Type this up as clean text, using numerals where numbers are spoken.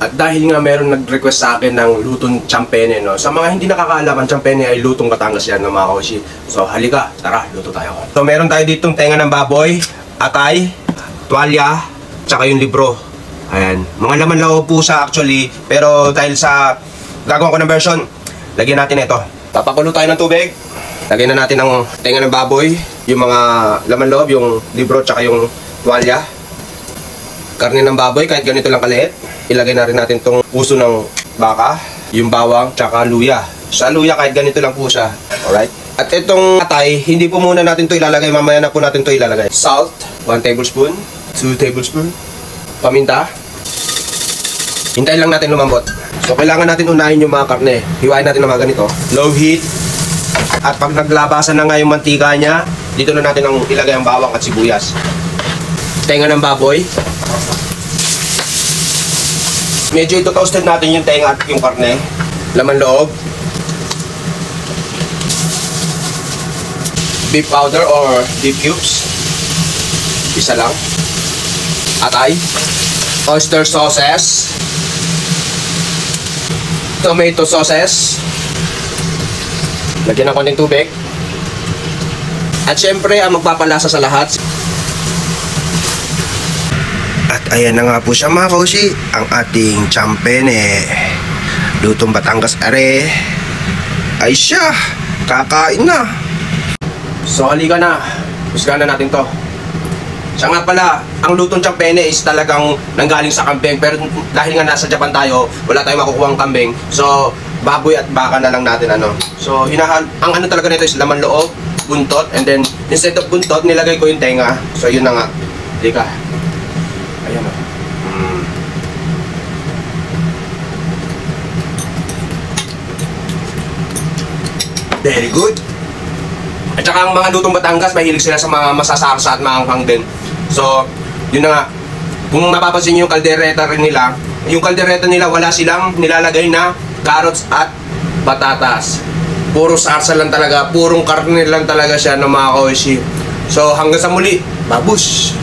At dahil nga meron nag-request sa akin ng lutong champene, no? Sa mga hindi nakakaalam, ang champene ay lutong Batangas yan, no, mga kaoshi. So halika, tara, luto tayo. So meron tayo ditong tenga ng baboy, atay, tuwalya, tsaka yung libro. Ayan, mga laman loob po siya actually, pero dahil sa gagawin ko ng version, lagyan natin ito. Papakulo tayo ng tubig. Lagyan na natin ang tenga ng baboy, yung mga laman loob, yung libro, tsaka yung tuwalya. Karne ng baboy, kahit ganito lang kaliit. Ilagay na rin natin tong puso ng baka, yung bawang, tsaka luya. Sa luya, kahit ganito lang po siya. Alright? At itong atay, hindi po muna natin to ilalagay. Mamaya na po natin to ilalagay. Salt, 1 tablespoon, 2 tablespoon. Paminta. Hintayin lang natin lumambot. So, kailangan natin unahin yung mga karne. Hiwain natin ng mga ganito. Low heat. At pag naglabasan na nga yung mantika niya, dito na natin ang ilagay ang bawang at sibuyas. Tenga ng baboy. Medyo ito-toasted natin yung tenga at yung karne. Laman loob. Beef powder or beef cubes. Isa lang. Atay. Oyster sauces. Tomato sauces. Lagyan ng konting tubig. At syempre, ang magpapalasa sa lahat. At ayan na nga po siya mga kausi, ang ating champene. Lutong Batangas are. Ay siya, kakain na. So halika na, husgahan na natin to. Siya nga pala, ang lutong champene is talagang nanggaling sa kambing. Pero dahil nga nasa Japan tayo, wala tayong makukuha ang kambing. So baboy at baka na lang natin ano. So ang ano talaga nito is laman loob, buntot, and then instead of buntot, nilagay ko yung tenga. So yun na nga. Halika. Ayan o. Very good. At saka ang mga lutong Batangas, mahilig sila sa mga masasarsa at maanghang din. So, yun na nga. Kung mapapansin nyo yung kaldereta rin nila, yung kaldereta nila wala silang nilalagay na carrots at patatas. Puro sarsa lang talaga, purong karne lang talaga siya ng mga kaushi. So, hanggang sa muli, babush!